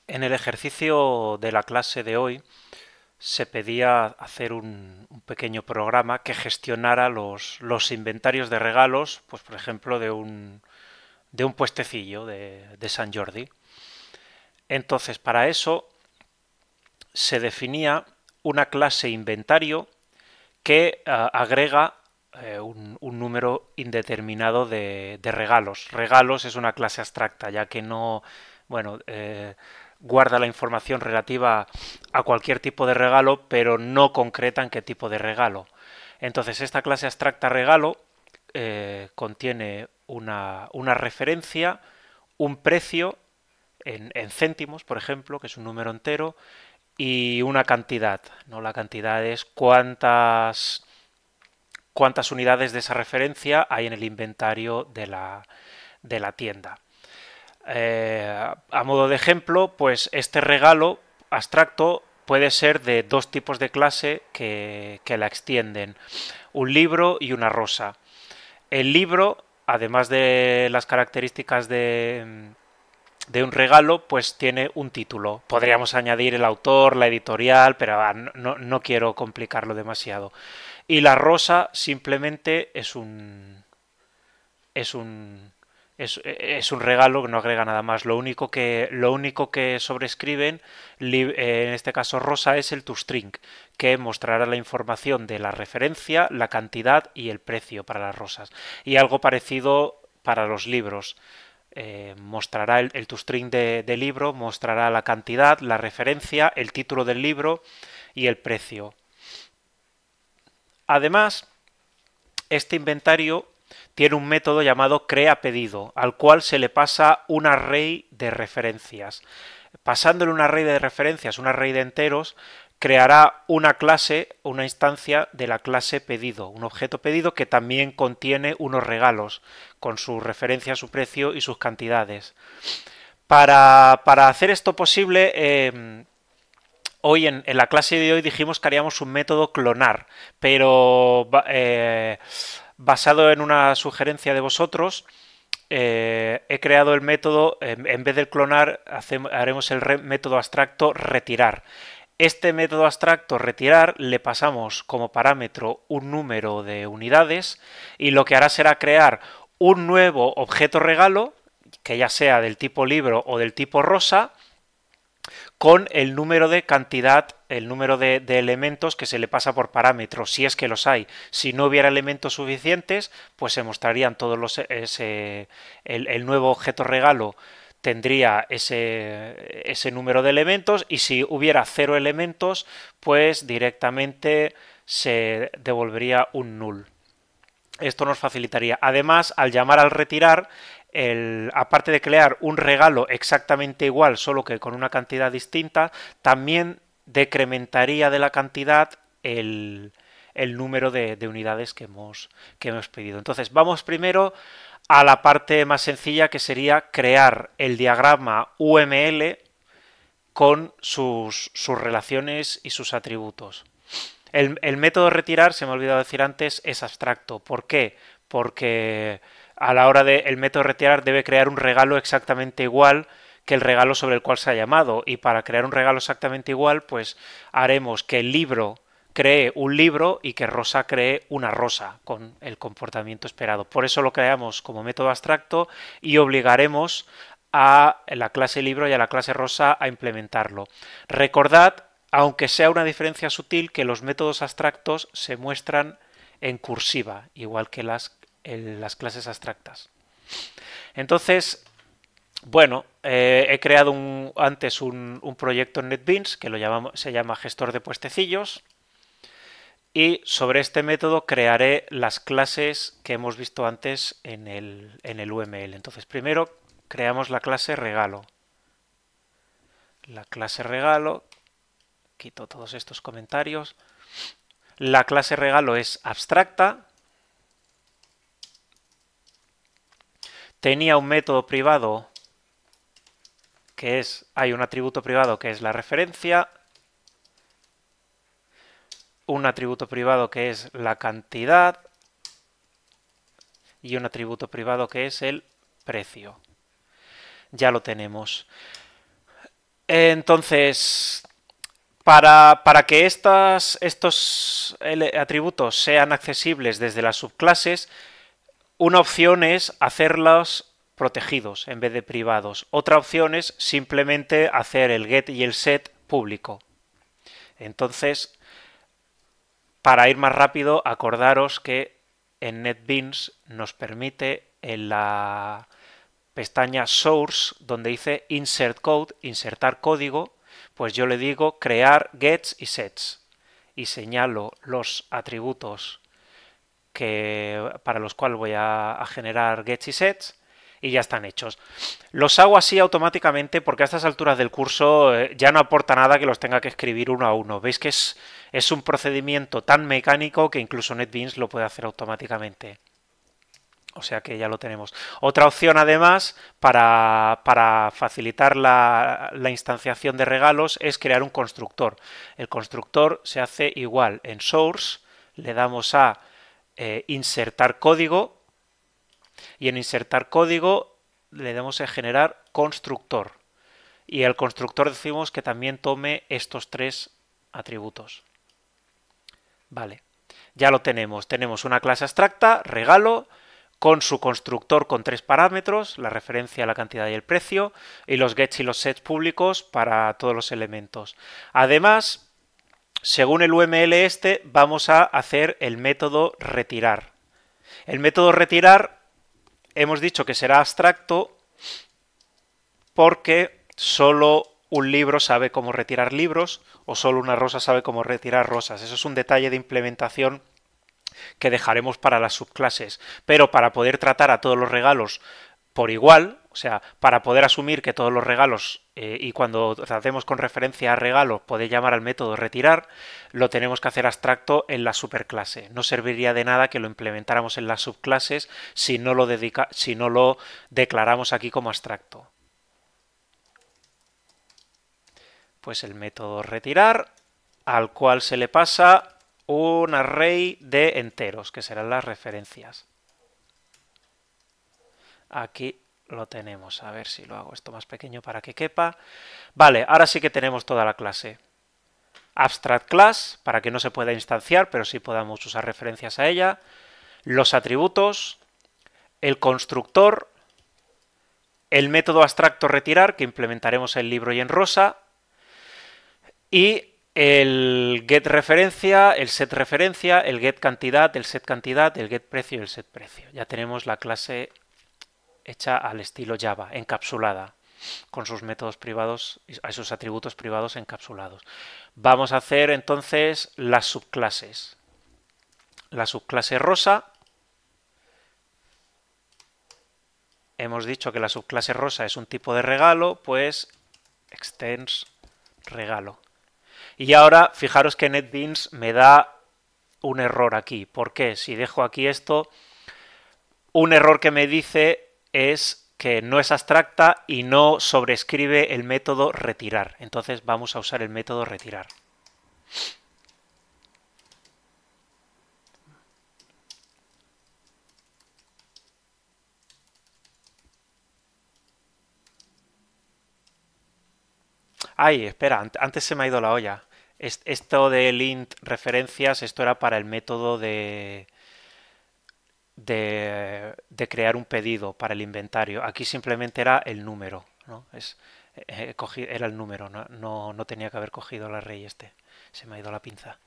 En el ejercicio de la clase de hoy se pedía hacer un pequeño programa que gestionara los inventarios de regalos, pues por ejemplo de un puestecillo de San Jordi. Entonces, para eso se definía una clase inventario que agrega un número indeterminado de regalos. Regalos es una clase abstracta, ya que no, bueno, guarda la información relativa a cualquier tipo de regalo, pero no concreta en qué tipo de regalo. Entonces, esta clase abstracta regalo contiene una referencia, un precio en céntimos, por ejemplo, que es un número entero, y una cantidad, ¿no? La cantidad es cuántas unidades de esa referencia hay en el inventario de la tienda. A modo de ejemplo, pues este regalo abstracto puede ser de dos tipos de clase que la extienden, un libro y una rosa. El libro, además de las características de un regalo, pues tiene un título. Podríamos añadir el autor, la editorial, pero no quiero complicarlo demasiado. Y la rosa simplemente es un es un regalo que no agrega nada más. Lo único que sobrescriben, en este caso rosa, es el toString, que mostrará la información de la referencia, la cantidad y el precio para las rosas. Y algo parecido para los libros. Mostrará el toString de libro, mostrará la cantidad, la referencia, el título del libro y el precio. Además, este inventario tiene un método llamado creaPedido, al cual se le pasa un array de referencias. Pasándole un array de referencias, un array de enteros, creará una clase, una instancia de la clase pedido, un objeto pedido que también contiene unos regalos con su referencia, su precio y sus cantidades. Para hacer esto posible, hoy en la clase de hoy dijimos que haríamos un método clonar, pero basado en una sugerencia de vosotros, he creado el método, en vez del clonar, haremos el método abstracto retirar. Este método abstracto retirar le pasamos como parámetro un número de unidades y lo que hará será crear un nuevo objeto regalo, que ya sea del tipo libro o del tipo rosa, con el número de cantidad, el número de elementos que se le pasa por parámetro, si es que los hay. Si no hubiera elementos suficientes, pues se mostrarían todos el nuevo objeto regalo tendría ese número de elementos y si hubiera 0 elementos, pues directamente se devolvería un null. Esto nos facilitaría. Además, al llamar al retirar, aparte de crear un regalo exactamente igual, solo que con una cantidad distinta, también decrementaría de la cantidad el número de unidades que hemos pedido. Entonces, vamos primero a la parte más sencilla, que sería crear el diagrama UML con sus relaciones y sus atributos. El método retirar, se me ha olvidado decir antes, es abstracto. ¿Por qué? Porque a la hora de el método retirar debe crear un regalo exactamente igual que el regalo sobre el cual se ha llamado. Y para crear un regalo exactamente igual, pues haremos que el libro cree un libro y que Rosa cree una rosa con el comportamiento esperado. Por eso lo creamos como método abstracto y obligaremos a la clase libro y a la clase rosa a implementarlo. Recordad, aunque sea una diferencia sutil, que los métodos abstractos se muestran en cursiva, igual que las clases abstractas. Entonces, bueno, he creado antes un proyecto en NetBeans que se llama gestor de puestecillos y sobre este método crearé las clases que hemos visto antes en el UML. Entonces, primero creamos la clase regalo. La clase regalo, quito todos estos comentarios. La clase regalo es abstracta. Tenía un método privado hay un atributo privado que es la referencia, un atributo privado que es la cantidad y un atributo privado que es el precio. Ya lo tenemos. Entonces, para que estos atributos sean accesibles desde las subclases, una opción es hacerlos protegidos en vez de privados. Otra opción es simplemente hacer el get y el set público. Entonces, para ir más rápido, acordaros que en NetBeans nos permite en la pestaña Source, donde dice Insert Code, insertar código, pues yo le digo crear gets y sets y señalo los atributos para los cuales voy a generar gets y sets y ya están hechos. Los hago así automáticamente porque a estas alturas del curso ya no aporta nada que los tenga que escribir uno a uno. Veis que es un procedimiento tan mecánico que incluso NetBeans lo puede hacer automáticamente. O sea que ya lo tenemos. Otra opción además para facilitar la instanciación de regalos es crear un constructor. El constructor se hace igual en Source, le damos a insertar código y en insertar código le damos a generar constructor. Y al constructor decimos que también tome estos tres atributos. Vale, ya lo tenemos. Tenemos una clase abstracta, regalo, con su constructor con tres parámetros, la referencia, la cantidad y el precio, y los gets y los sets públicos para todos los elementos. Además, según el UML vamos a hacer el método retirar. El método retirar hemos dicho que será abstracto porque solo un libro sabe cómo retirar libros o solo una rosa sabe cómo retirar rosas. Eso es un detalle de implementación que dejaremos para las subclases, pero para poder tratar a todos los regalos por igual, o sea, para poder asumir que todos los regalos y cuando tratemos con referencia a regalo puede llamar al método retirar, lo tenemos que hacer abstracto en la superclase. No serviría de nada que lo implementáramos en las subclases si no lo declaramos aquí como abstracto. Pues el método retirar, al cual se le pasa un array de enteros, que serán las referencias. Aquí lo tenemos. A ver si lo hago esto más pequeño para que quepa. Vale, ahora sí que tenemos toda la clase. Abstract class, para que no se pueda instanciar, pero sí podamos usar referencias a ella. Los atributos, el constructor, el método abstracto retirar, que implementaremos en libro y en rosa, y el get referencia, el set referencia, el get cantidad, el set cantidad, el get precio y el set precio. Ya tenemos la clase hecha al estilo Java, encapsulada, con sus métodos privados, a sus atributos privados encapsulados. Vamos a hacer entonces las subclases. La subclase rosa, hemos dicho que la subclase rosa es un tipo de regalo, pues extends regalo. Y ahora fijaros que NetBeans me da un error aquí. ¿Por qué? Si dejo aquí esto, un error que me dice es que no es abstracta y no sobrescribe el método retirar. Entonces vamos a usar el método retirar. Ay, espera, antes se me ha ido la olla. Esto de int referencias, esto era para el método de crear un pedido para el inventario. Aquí simplemente era el número, ¿no? Era el número, no tenía que haber cogido el array este. Se me ha ido la pinza.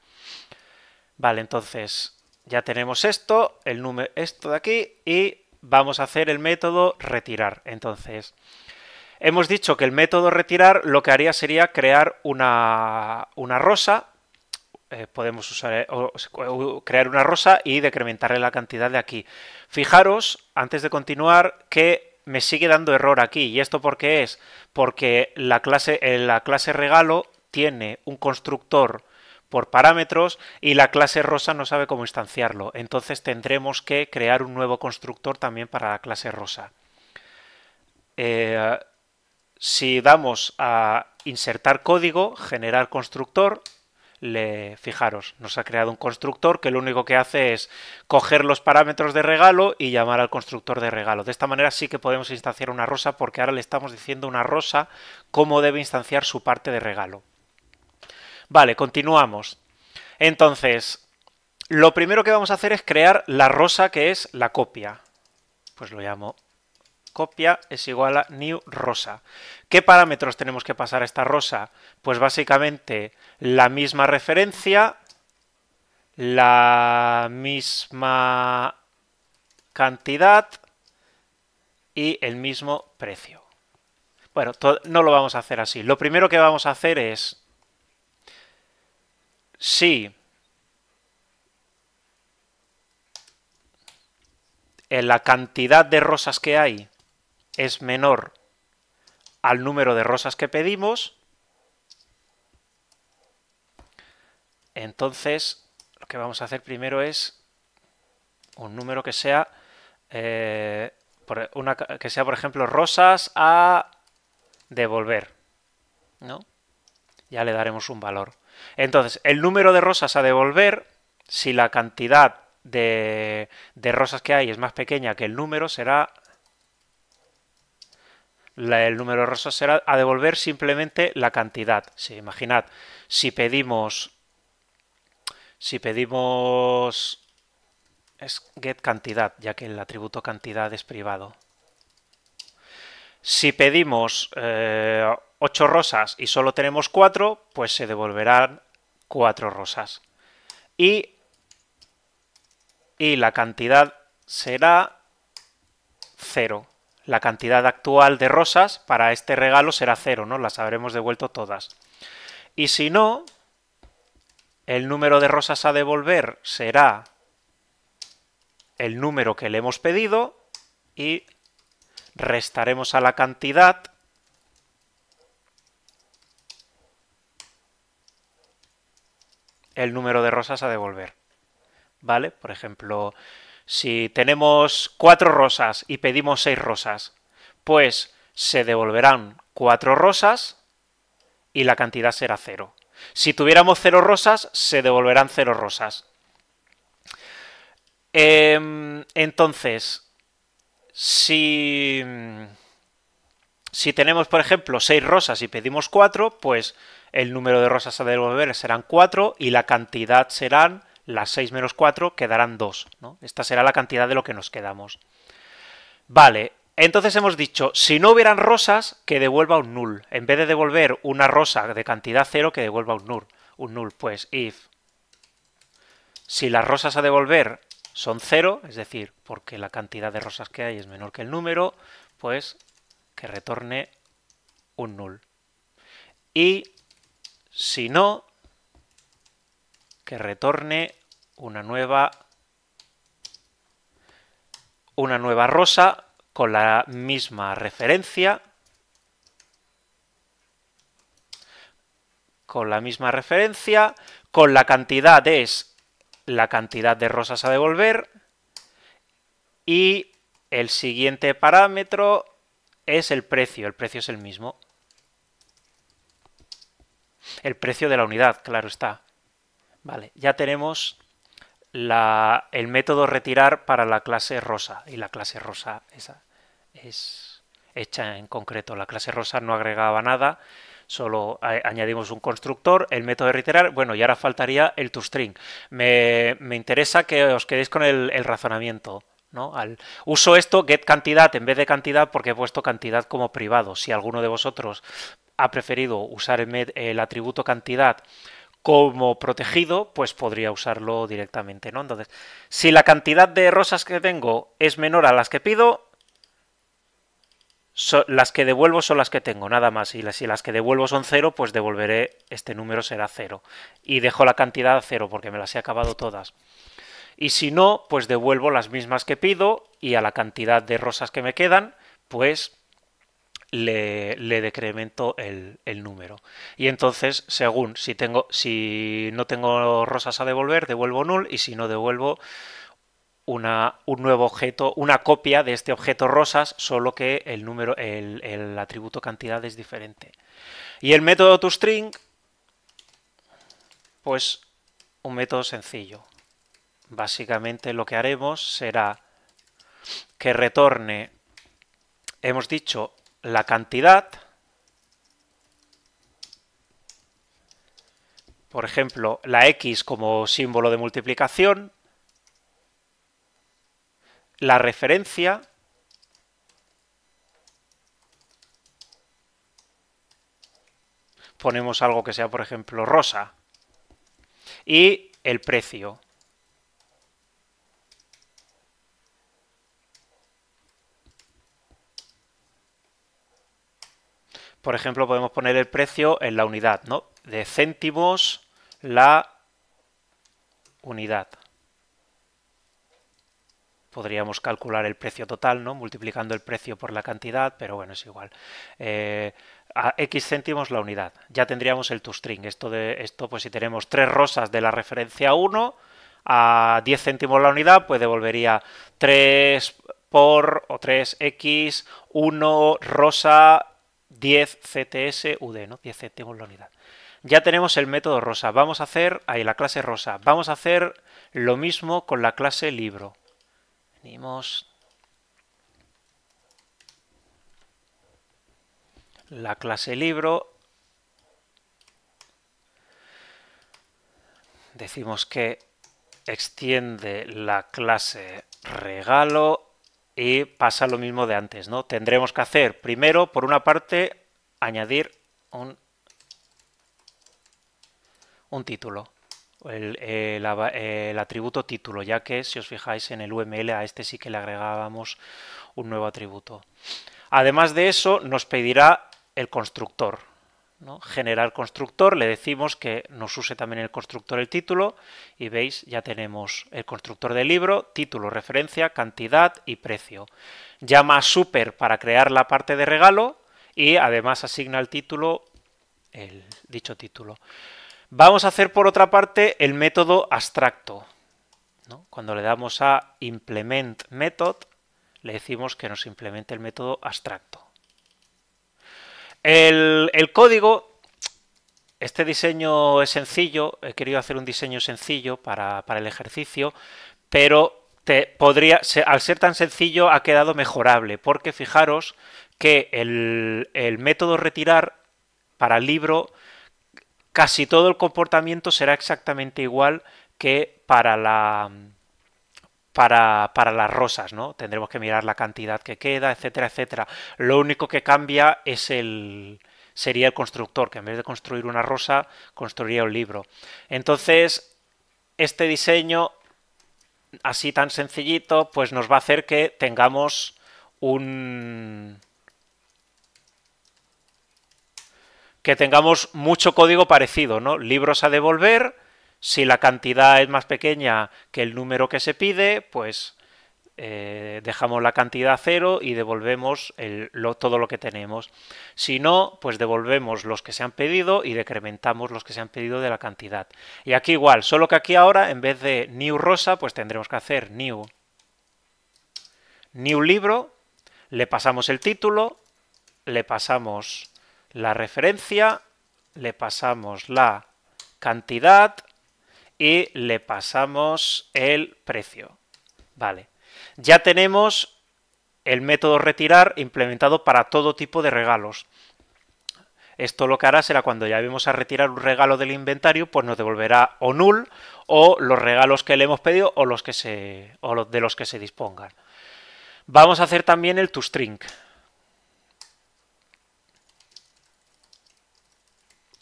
Vale, entonces ya tenemos esto, esto de aquí, y vamos a hacer el método retirar. Entonces, hemos dicho que el método retirar lo que haría sería crear una rosa. Podemos crear una rosa y decrementarle la cantidad de aquí. Fijaros, antes de continuar, que me sigue dando error aquí. ¿Y esto por qué es? Porque la clase regalo tiene un constructor por parámetros y la clase rosa no sabe cómo instanciarlo. Entonces tendremos que crear un nuevo constructor también para la clase rosa. Si damos a insertar código, generar constructor, fijaros, nos ha creado un constructor que lo único que hace es coger los parámetros de regalo y llamar al constructor de regalo. De esta manera sí que podemos instanciar una rosa, porque ahora le estamos diciendo a una rosa cómo debe instanciar su parte de regalo. Vale, continuamos. Entonces, lo primero que vamos a hacer es crear la rosa que es la copia. Pues lo llamo copia es igual a new rosa. ¿Qué parámetros tenemos que pasar a esta rosa? Pues básicamente la misma referencia, la misma cantidad y el mismo precio. Bueno, no lo vamos a hacer así. Lo primero que vamos a hacer es, si en la cantidad de rosas que hay es menor al número de rosas que pedimos, entonces lo que vamos a hacer primero es un número que sea, por ejemplo, rosas a devolver, ¿no? Ya le daremos un valor. Entonces, el número de rosas a devolver, si la cantidad de rosas que hay es más pequeña que el número, será... el número de rosas será a devolver simplemente la cantidad. Sí, imaginad, si pedimos es get cantidad, ya que el atributo cantidad es privado. Si pedimos 8 rosas y solo tenemos 4, pues se devolverán 4 rosas. Y la cantidad será 0. La cantidad actual de rosas para este regalo será 0, ¿no? Las habremos devuelto todas. Y si no, el número de rosas a devolver será el número que le hemos pedido y restaremos a la cantidad el número de rosas a devolver. ¿Vale? Por ejemplo, si tenemos 4 rosas y pedimos 6 rosas, pues se devolverán 4 rosas y la cantidad será 0. Si tuviéramos 0 rosas, se devolverán 0 rosas. Entonces, si tenemos, por ejemplo, 6 rosas y pedimos 4, pues el número de rosas a devolver serán 4 y la cantidad serán las 6 menos 4, quedarán 2, ¿no? Esta será la cantidad de lo que nos quedamos. Vale, entonces hemos dicho, si no hubieran rosas, que devuelva un null. En vez de devolver una rosa de cantidad 0, que devuelva un null. Pues if, si las rosas a devolver son 0, es decir, porque la cantidad de rosas que hay es menor que el número, pues que retorne un null. Y si no, que retorne una nueva rosa con la misma referencia, con la cantidad es la cantidad de rosas a devolver y el siguiente parámetro es el precio es el mismo. El precio de la unidad, claro está. Vale, ya tenemos el método retirar para la clase rosa, y la clase rosa esa es hecha en concreto. La clase rosa no agregaba nada, solo añadimos un constructor, el método de retirar, bueno, y ahora faltaría el toString. Me interesa que os quedéis con el razonamiento, ¿no? Uso esto, get cantidad en vez de cantidad, porque he puesto cantidad como privado. Si alguno de vosotros ha preferido usar el atributo cantidad como protegido, pues podría usarlo directamente, ¿no? Entonces, si la cantidad de rosas que tengo es menor a las que pido, las que devuelvo son las que tengo, nada más. Y si las que devuelvo son 0, pues devolveré, este número será 0. Y dejo la cantidad a 0 porque me las he acabado todas. Y si no, pues devuelvo las mismas que pido y a la cantidad de rosas que me quedan, pues le decremento el número. Y entonces, según si no tengo rosas a devolver, devuelvo null, y si no, devuelvo un nuevo objeto, una copia de este objeto rosas, solo que el atributo cantidad es diferente. Y el método toString, Pues un método sencillo. Básicamente lo que haremos será que retorne, hemos dicho, la cantidad. Por ejemplo, la X como símbolo de multiplicación, la referencia, ponemos algo que sea, por ejemplo, rosa, y el precio. Por ejemplo, podemos poner el precio en la unidad, ¿no? De céntimos la unidad. Podríamos calcular el precio total, ¿no? Multiplicando el precio por la cantidad, pero bueno, es igual. A X céntimos la unidad. Ya tendríamos el toString. Esto, pues si tenemos 3 rosas de la referencia 1 a 10 céntimos la unidad, pues devolvería 3 por o 3x, 1 rosa, 10 CTS UD, ¿no? 10 céntimos la unidad. Ya tenemos el método rosa. Vamos a hacer, ahí la clase rosa. Vamos a hacer lo mismo con la clase libro. Venimos. La clase libro. Decimos que extiende la clase regalo y pasa lo mismo de antes, ¿no? Tendremos que hacer primero, por una parte, añadir un título. El atributo título, ya que si os fijáis en el UML a este sí que le agregábamos un nuevo atributo. Además de eso nos pedirá el constructor, ¿no? Generar constructor, le decimos que nos use también el constructor el título y veis ya tenemos el constructor del libro, título, referencia, cantidad y precio. Llama a super para crear la parte de regalo y además asigna al título el dicho título. Vamos a hacer por otra parte el método abstracto, ¿no? Cuando le damos a implement method, le decimos que nos implemente el método abstracto. El código, este diseño es sencillo, he querido hacer un diseño sencillo para el ejercicio, pero al ser tan sencillo ha quedado mejorable, porque fijaros que el método retirar para el libro casi todo el comportamiento será exactamente igual que para las rosas, ¿no? Tendremos que mirar la cantidad que queda, etcétera, etcétera. Lo único que cambia sería el constructor, que en vez de construir una rosa, construiría un libro. Entonces, este diseño, así tan sencillito, pues nos va a hacer que tengamos mucho código parecido, ¿no? Libros a devolver, si la cantidad es más pequeña que el número que se pide, pues dejamos la cantidad cero y devolvemos todo lo que tenemos. Si no, pues devolvemos los que se han pedido y decrementamos los que se han pedido de la cantidad. Y aquí igual, solo que aquí ahora en vez de new rosa, pues tendremos que hacer new libro, le pasamos el título, le pasamos la referencia, le pasamos la cantidad y le pasamos el precio. Vale. Ya tenemos el método retirar implementado para todo tipo de regalos. Esto lo que hará será cuando ya vamos a retirar un regalo del inventario, pues nos devolverá o null o los regalos que le hemos pedido o de los que se dispongan. Vamos a hacer también el toString,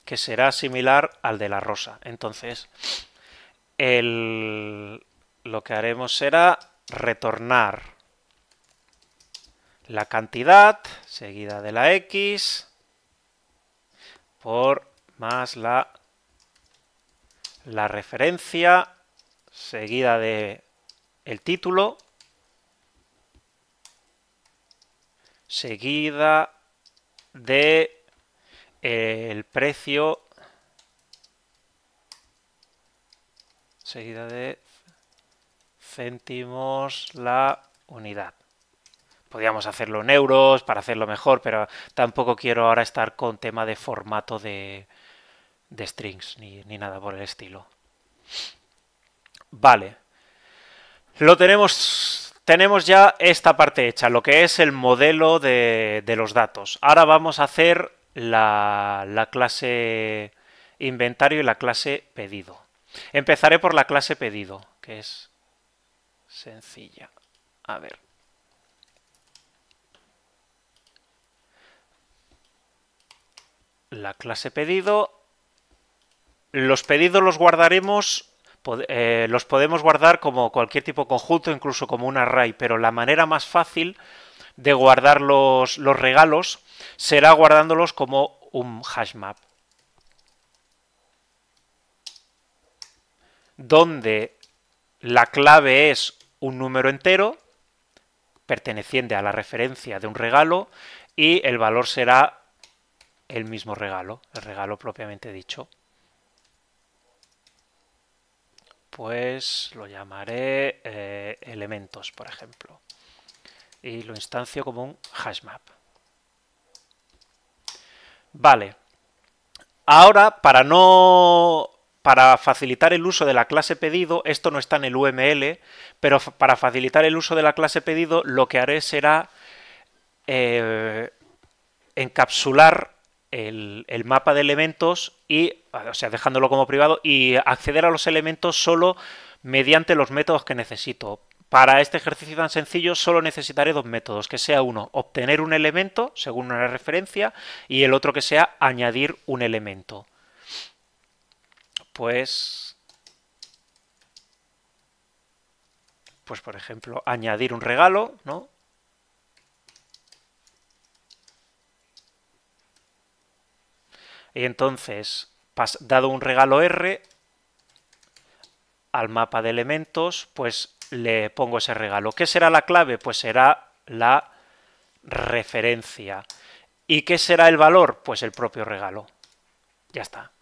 que será similar al de la rosa. Entonces, lo que haremos será retornar la cantidad seguida de la X por más la referencia seguida de el título seguida de el precio seguida de céntimos la unidad. Podríamos hacerlo en euros para hacerlo mejor, pero tampoco quiero ahora estar con tema de formato de de strings ni nada por el estilo. Vale. Tenemos ya esta parte hecha, lo que es el modelo de los datos. Ahora vamos a hacer la clase inventario y la clase pedido. Empezaré por la clase pedido, que es sencilla. A ver. La clase pedido. Los pedidos los guardaremos, los podemos guardar como cualquier tipo de conjunto, incluso como un array, pero la manera más fácil de guardar los regalos será guardándolos como un hashmap, donde la clave es un número entero perteneciente a la referencia de un regalo y el valor será el mismo regalo, el regalo propiamente dicho. Pues lo llamaré elementos, por ejemplo, y lo instancio como un hashmap. Vale. Ahora, para facilitar el uso de la clase pedido, esto no está en el UML, pero para facilitar el uso de la clase pedido, lo que haré será encapsular el mapa de elementos o sea, dejándolo como privado y acceder a los elementos solo mediante los métodos que necesito. Para este ejercicio tan sencillo solo necesitaré dos métodos, que sea uno, obtener un elemento según una referencia, y el otro que sea añadir un elemento. Pues por ejemplo, añadir un regalo, ¿no? Y entonces, dado un regalo R, al mapa de elementos, pues le pongo ese regalo. ¿Qué será la clave? Pues será la referencia. ¿Y qué será el valor? Pues el propio regalo. Ya está.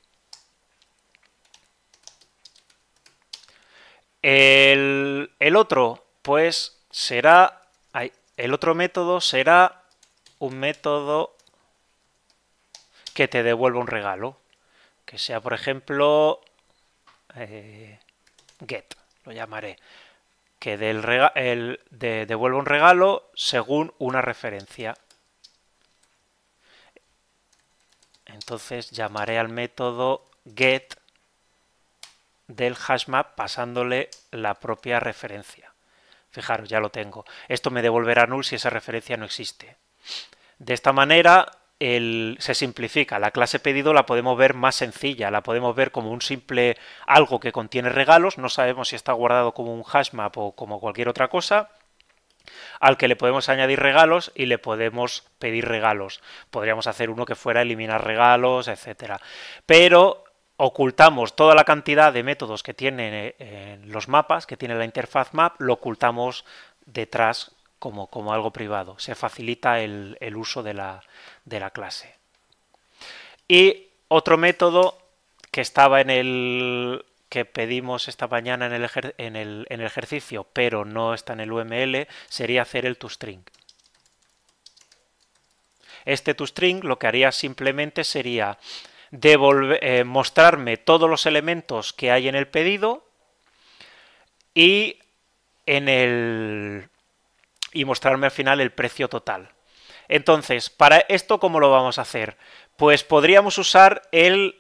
El otro, pues será... El otro método será un método que te devuelva un regalo. Que sea, por ejemplo, get, lo llamaré. Que devuelva un regalo según una referencia. Entonces llamaré al método get del hashmap pasándole la propia referencia. Fijaros, ya lo tengo. Esto me devolverá null si esa referencia no existe. De esta manera se simplifica. La clase pedido la podemos ver más sencilla, la podemos ver como un simple algo que contiene regalos. No sabemos si está guardado como un hashmap o como cualquier otra cosa, al que le podemos añadir regalos y le podemos pedir regalos. Podríamos hacer uno que fuera eliminar regalos, etcétera. Pero ocultamos toda la cantidad de métodos que tienen los mapas, que tiene la interfaz map, lo ocultamos detrás como algo privado. Se facilita el uso de la clase. Y otro método que estaba en el que pedimos esta mañana en el ejercicio, pero no está en el UML, sería hacer el toString. Este toString lo que haría simplemente sería mostrarme todos los elementos que hay en el pedido y mostrarme al final el precio total. Entonces, para esto, ¿cómo lo vamos a hacer? Pues podríamos usar el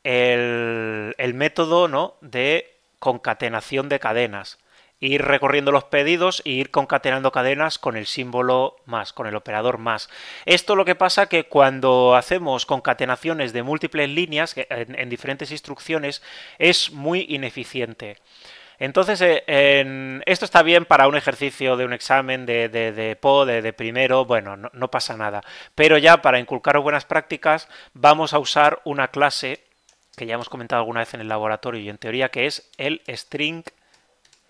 método, ¿no?, de concatenación de cadenas. Ir recorriendo los pedidos e ir concatenando cadenas con el símbolo más, con el operador más. Esto lo que pasa que cuando hacemos concatenaciones de múltiples líneas en diferentes instrucciones es muy ineficiente. Entonces, esto está bien para un ejercicio de un examen de PO, de primero, bueno, no pasa nada. Pero ya para inculcar buenas prácticas vamos a usar una clase que ya hemos comentado alguna vez en el laboratorio y en teoría, que es el string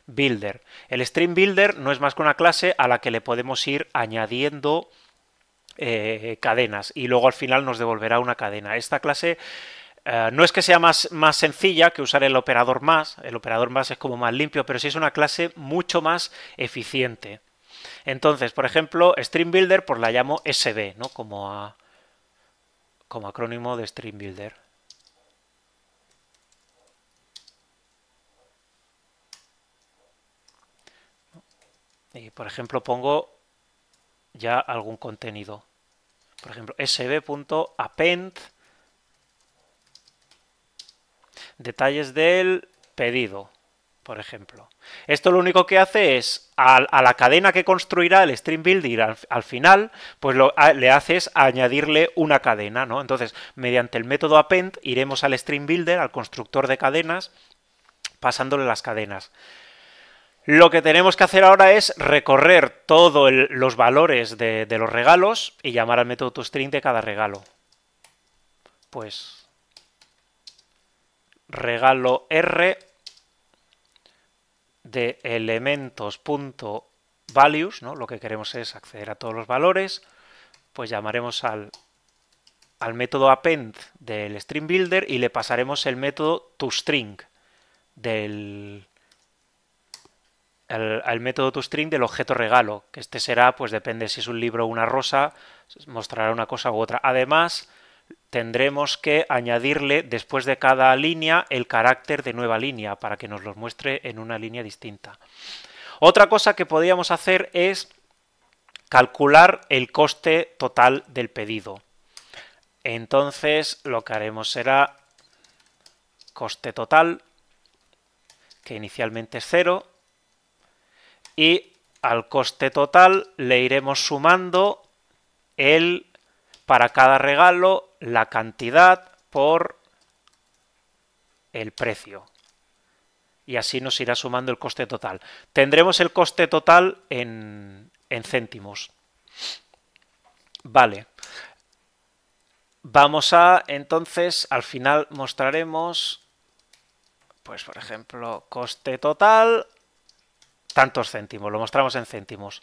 builder. El string builder no es más que una clase a la que le podemos ir añadiendo cadenas y luego al final nos devolverá una cadena. Esta clase no es que sea más sencilla que usar el operador más es como más limpio, pero sí es una clase mucho más eficiente. Entonces, por ejemplo, String Builder pues la llamo SB, ¿no?, como acrónimo de String Builder. Y por ejemplo pongo ya algún contenido. Por ejemplo, sb.append detalles del pedido, por ejemplo. Esto lo único que hace es a la cadena que construirá el Stream Builder al final, pues le haces añadirle una cadena, ¿no? Entonces, mediante el método append iremos al Stream Builder, al constructor de cadenas, pasándole las cadenas. Lo que tenemos que hacer ahora es recorrer todos los valores de los regalos y llamar al método toString de cada regalo. Pues regalo R de elementos.values, ¿no? Lo que queremos es acceder a todos los valores, pues llamaremos al método append del Stream Builder y le pasaremos el método toString al método toString del objeto regalo, que este será, pues depende si es un libro o una rosa, mostrará una cosa u otra. Además, tendremos que añadirle después de cada línea el carácter de nueva línea para que nos los muestre en una línea distinta. Otra cosa que podríamos hacer es calcular el coste total del pedido. Entonces lo que haremos será coste total, que inicialmente es 0, y al coste total le iremos sumando para cada regalo la cantidad por el precio. Y así nos irá sumando el coste total. Tendremos el coste total en céntimos. Vale. Vamos a, entonces, al final mostraremos, pues por ejemplo, coste total, tantos céntimos, lo mostramos en céntimos.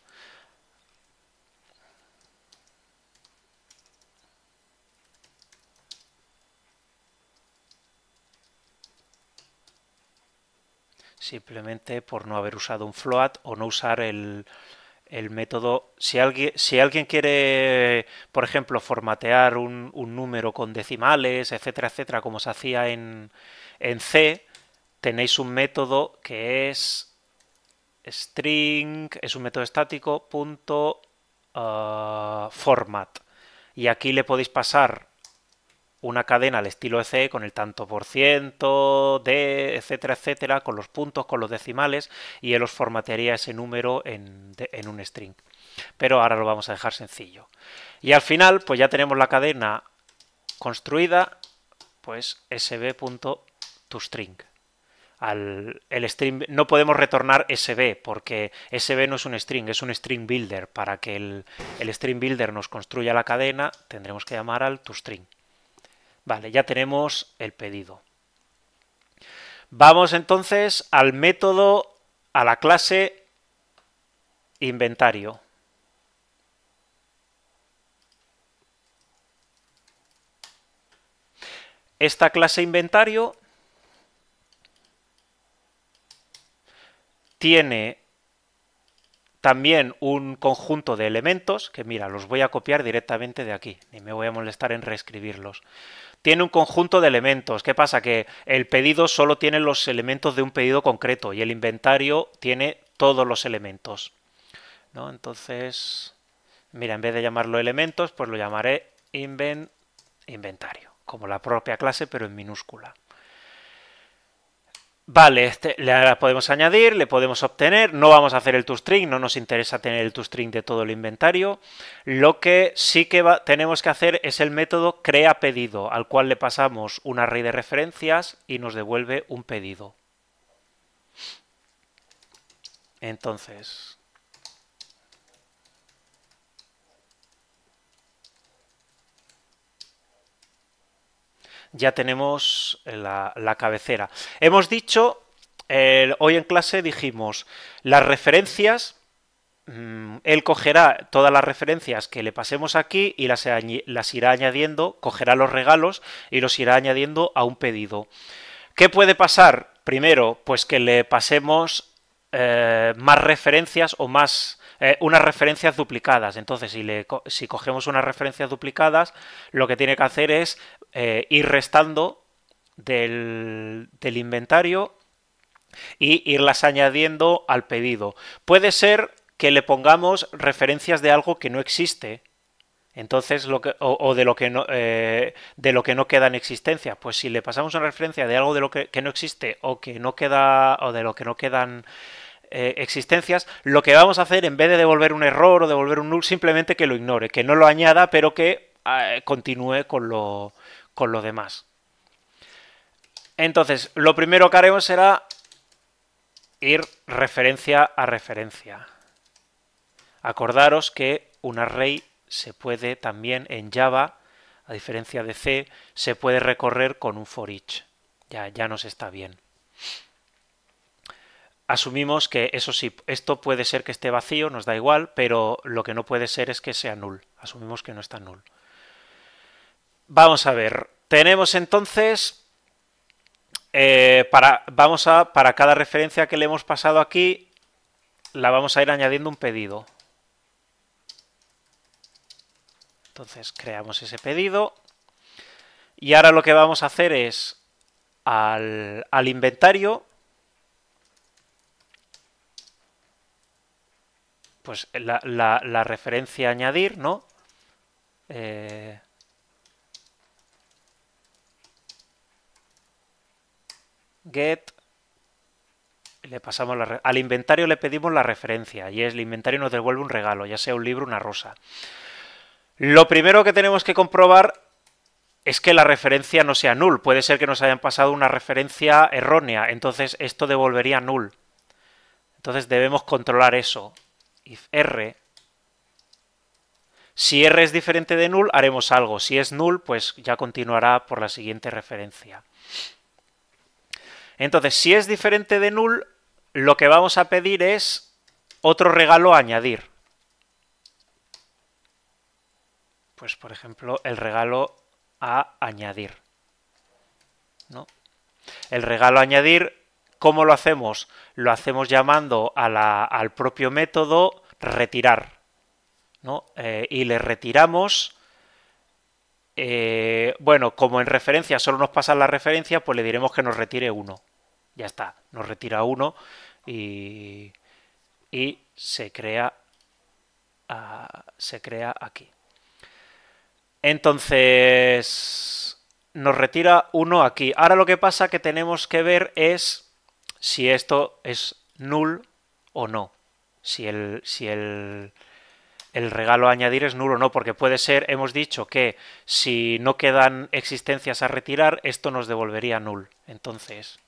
Simplemente por no haber usado un float o no usar el método. Si alguien quiere, por ejemplo, formatear un número con decimales, etcétera, etcétera, como se hacía en C, tenéis un método que es string, es un método estático, format. Y aquí le podéis pasar una cadena al estilo de C con el tanto por ciento, de, etcétera, etcétera, con los puntos, con los decimales, y él os formatearía ese número en un string. Pero ahora lo vamos a dejar sencillo. Y al final, pues ya tenemos la cadena construida, pues sb.toString. El string, no podemos retornar sb porque sb no es un string, es un string builder. Para que el string builder nos construya la cadena, tendremos que llamar al toString. Vale, ya tenemos el pedido. Vamos entonces al método, a la clase inventario. Esta clase inventario tiene también un conjunto de elementos, que mira, los voy a copiar directamente de aquí, ni me voy a molestar en reescribirlos. Tiene un conjunto de elementos. ¿Qué pasa? Que el pedido solo tiene los elementos de un pedido concreto y el inventario tiene todos los elementos, ¿no? Entonces, mira, en vez de llamarlo elementos, pues lo llamaré inventario, como la propia clase, pero en minúscula. Vale, le podemos añadir, le podemos obtener, no vamos a hacer el toString, no nos interesa tener el toString de todo el inventario. Lo que sí que tenemos que hacer es el método creaPedido, al cual le pasamos un array de referencias y nos devuelve un pedido. Entonces, ya tenemos la cabecera. Hemos dicho, hoy en clase dijimos, las referencias, él cogerá todas las referencias que le pasemos aquí y las irá añadiendo, cogerá los regalos y los irá añadiendo a un pedido. ¿Qué puede pasar? Primero, pues que le pasemos más referencias o más unas referencias duplicadas. Entonces, si cogemos unas referencias duplicadas, lo que tiene que hacer es ir restando del inventario y irlas añadiendo al pedido. Puede ser que le pongamos referencias de algo que no existe. Entonces, o de lo que no queda en existencia. Pues si le pasamos una referencia de algo de lo que no existe o que no queda, o de lo que no quedan existencias, lo que vamos a hacer, en vez de devolver un error o devolver un null, simplemente que lo ignore, que no lo añada, pero que continúe con lo demás. Entonces, lo primero que haremos será ir referencia a referencia. Acordaros que un array se puede también en Java, a diferencia de C, se puede recorrer con un for each. Ya nos está bien. Asumimos que, eso sí, esto puede ser que esté vacío, nos da igual, pero lo que no puede ser es que sea null. Asumimos que no está null. Vamos a ver. Tenemos entonces, para cada referencia que le hemos pasado aquí, la vamos a ir añadiendo un pedido. Entonces creamos ese pedido. Y ahora lo que vamos a hacer es al inventario, pues la referencia añadir, ¿no? Get, le pasamos al inventario le pedimos la referencia y el inventario nos devuelve un regalo, ya sea un libro o una rosa. Lo primero que tenemos que comprobar es que la referencia no sea null. Puede ser que nos hayan pasado una referencia errónea, entonces esto devolvería null. Entonces debemos controlar eso. If R. Si R es diferente de null, haremos algo. Si es null, pues ya continuará por la siguiente referencia. Entonces, si es diferente de null, lo que vamos a pedir es otro regalo a añadir. Pues, por ejemplo, el regalo a añadir, ¿no? El regalo a añadir, ¿cómo lo hacemos? Lo hacemos llamando al propio método retirar, ¿no? Y le retiramos, bueno, como en referencia solo nos pasa la referencia, pues le diremos que nos retire 1. Ya está, nos retira 1 y se crea aquí. Entonces nos retira 1 aquí. Ahora lo que pasa que tenemos que ver es si esto es null o no. Si el regalo a añadir es null o no, porque puede ser, hemos dicho que si no quedan existencias a retirar, esto nos devolvería null. Entonces,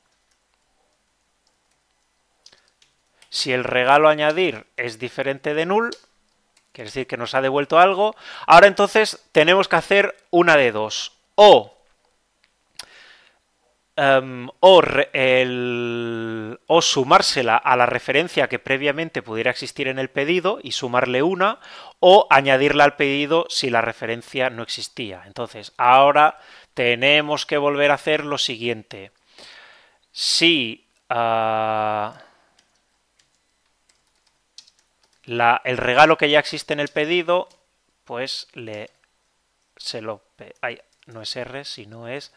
si el regalo a añadir es diferente de null, quiere decir que nos ha devuelto algo. Ahora entonces tenemos que hacer una de dos. O sumársela a la referencia que previamente pudiera existir en el pedido y sumarle una, o añadirla al pedido si la referencia no existía. Entonces, ahora tenemos que volver a hacer lo siguiente. Si el regalo que ya existe en el pedido, pues no es R, sino es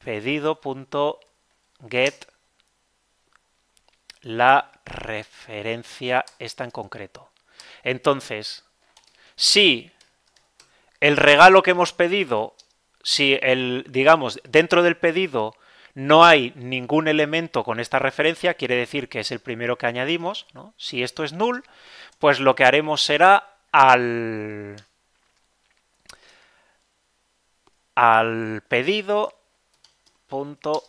pedido.get la referencia esta en concreto. Entonces, si el regalo que hemos pedido, digamos, dentro del pedido no hay ningún elemento con esta referencia, quiere decir que es el primero que añadimos, ¿no? Si esto es null, pues lo que haremos será al pedido punto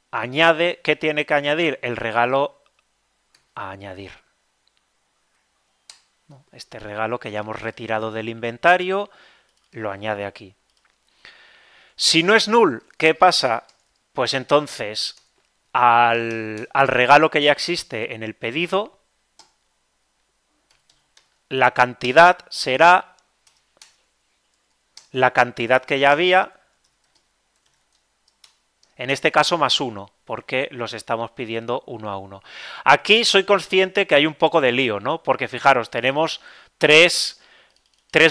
añade, ¿qué tiene que añadir? El regalo a añadir. Este regalo que ya hemos retirado del inventario lo añade aquí. Si no es null, ¿qué pasa? Pues entonces al regalo que ya existe en el pedido, la cantidad será la cantidad que ya había, en este caso más 1, porque los estamos pidiendo uno a uno. Aquí soy consciente que hay un poco de lío, ¿no? Porque fijaros, tenemos tres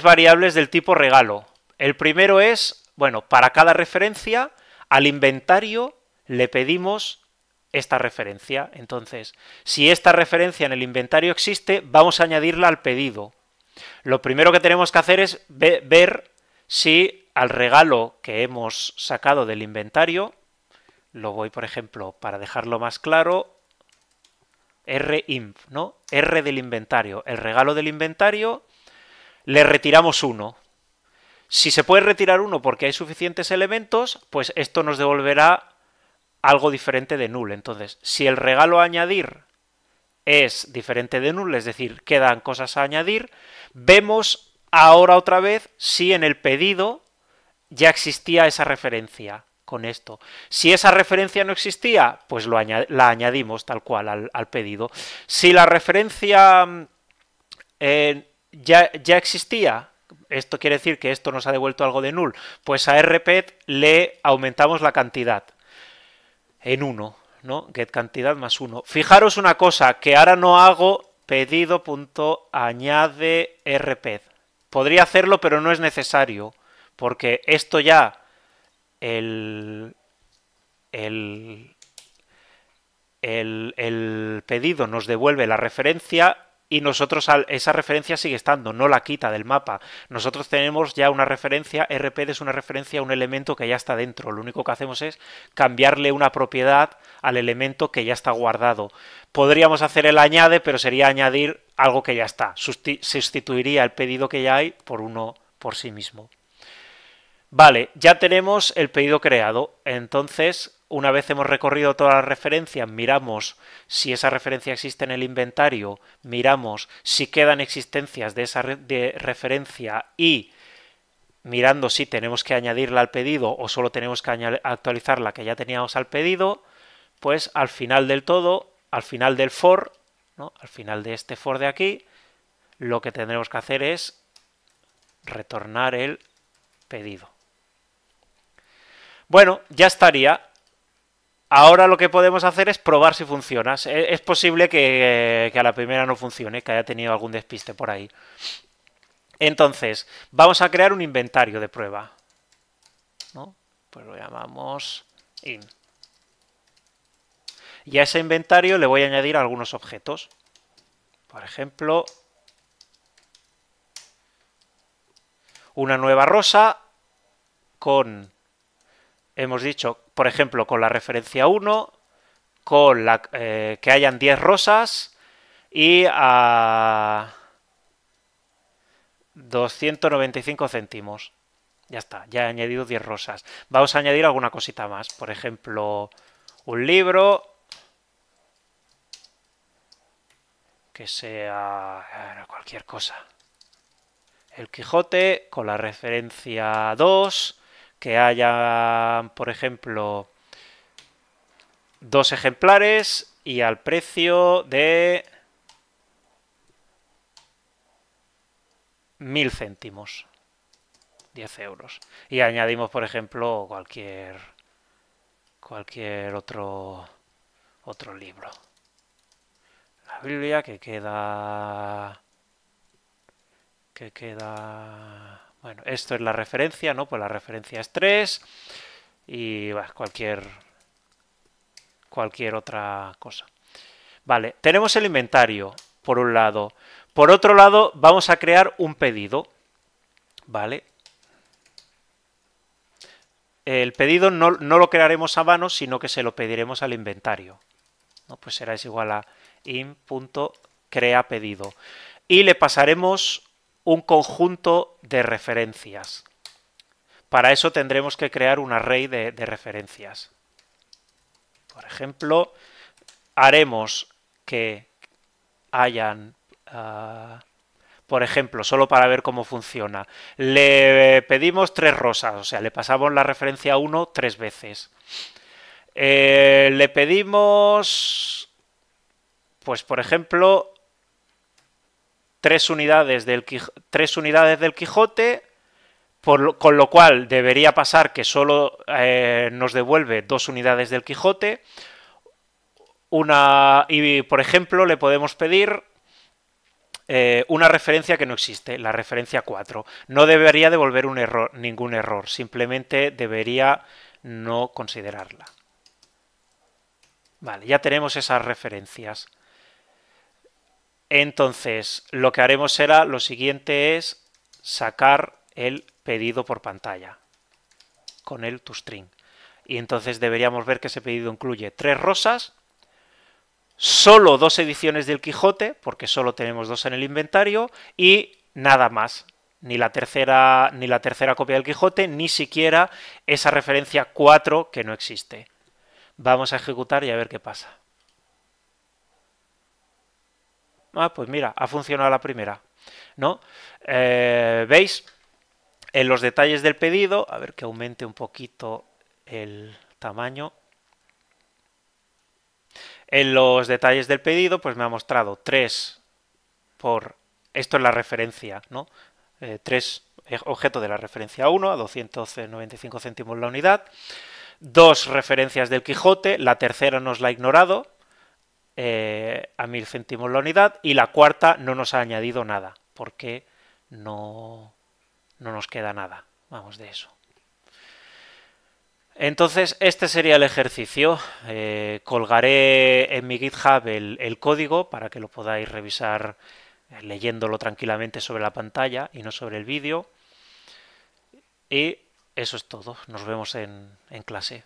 variables del tipo regalo. El primero es, bueno, para cada referencia, al inventario le pedimos esta referencia. Entonces, si esta referencia en el inventario existe, vamos a añadirla al pedido. Lo primero que tenemos que hacer es ver si al regalo que hemos sacado del inventario, lo voy, por ejemplo, para dejarlo más claro, RINF, ¿no? R del inventario, el regalo del inventario, le retiramos 1. Si se puede retirar 1 porque hay suficientes elementos, pues esto nos devolverá algo diferente de null. Entonces, si el regalo a añadir es diferente de null, es decir, quedan cosas a añadir, vemos ahora otra vez si en el pedido ya existía esa referencia con esto. Si esa referencia no existía, pues la añadimos tal cual al pedido. Si la referencia ya existía, esto quiere decir que esto nos ha devuelto algo de null, pues a rpet le aumentamos la cantidad en 1, ¿no? Get cantidad más 1. Fijaros una cosa, que ahora no hago pedido.añade rpet. Podría hacerlo, pero no es necesario, porque esto ya el pedido nos devuelve la referencia y nosotros esa referencia sigue estando, no la quita del mapa. Nosotros tenemos ya una referencia, rpet es una referencia a un elemento que ya está dentro. Lo único que hacemos es cambiarle una propiedad al elemento que ya está guardado. Podríamos hacer el añade, pero sería añadir algo que ya está. Sustituiría el pedido que ya hay por uno por sí mismo. Vale, ya tenemos el pedido creado. Entonces, una vez hemos recorrido todas las referencias, miramos si esa referencia existe en el inventario, miramos si quedan existencias de esa referencia y mirando si tenemos que añadirla al pedido o solo tenemos que actualizar la que ya teníamos al pedido, pues al final del todo, al final del for, ¿no? Al final de este for de aquí, lo que tendremos que hacer es retornar el pedido. Bueno, ya estaría. Ahora lo que podemos hacer es probar si funciona. Es posible que a la primera no funcione, que haya tenido algún despiste por ahí. Entonces, vamos a crear un inventario de prueba, ¿no? Pues lo llamamos in. Y a ese inventario le voy a añadir algunos objetos. Por ejemplo, una nueva rosa con, hemos dicho, por ejemplo, con la referencia 1, con que hayan 10 rosas y a 295 céntimos. Ya está, ya he añadido 10 rosas. Vamos a añadir alguna cosita más. Por ejemplo, un libro que sea cualquier cosa. El Quijote con la referencia 2, que haya, por ejemplo, 2 ejemplares y al precio de 1000 céntimos, 10 euros. Y añadimos, por ejemplo, cualquier otro libro. La Biblia que queda... Bueno, esto es la referencia, ¿no? Pues la referencia es 3 y bueno, cualquier otra cosa. Vale, tenemos el inventario, por un lado. Por otro lado, vamos a crear un pedido, ¿vale? El pedido no lo crearemos a mano, sino que se lo pediremos al inventario, ¿no? Pues será igual a in.creaPedido. Y le pasaremos un conjunto de referencias. Para eso tendremos que crear un array de referencias. Por ejemplo, haremos que hayan, por ejemplo, solo para ver cómo funciona, le pedimos 3 rosas, o sea, le pasamos la referencia 1 3 veces. Le pedimos, pues por ejemplo, 3 unidades del Quijote, con lo cual debería pasar que solo nos devuelve 2 unidades del Quijote. Y por ejemplo le podemos pedir una referencia que no existe, la referencia 4. No debería devolver ningún error, simplemente debería no considerarla. Vale, ya tenemos esas referencias. Entonces, lo que haremos será, lo siguiente es sacar el pedido por pantalla con el toString. Y entonces deberíamos ver que ese pedido incluye 3 rosas, solo 2 ediciones del Quijote, porque solo tenemos 2 en el inventario, y nada más. Ni la tercera copia del Quijote, ni siquiera esa referencia 4 que no existe. Vamos a ejecutar y a ver qué pasa. Ah, pues mira, ha funcionado la primera, ¿no? ¿Veis? En los detalles del pedido, a ver que aumente un poquito el tamaño. En los detalles del pedido, pues me ha mostrado 3 por... Esto es la referencia, ¿no? 3 objetos de la referencia 1 a 295 céntimos la unidad. 2 referencias del Quijote, la tercera nos la ha ignorado, a 1000 céntimos la unidad, y la cuarta no nos ha añadido nada, porque no nos queda nada, vamos, de eso. Entonces, este sería el ejercicio. Colgaré en mi GitHub el código para que lo podáis revisar leyéndolo tranquilamente sobre la pantalla y no sobre el vídeo. Y eso es todo. Nos vemos en clase.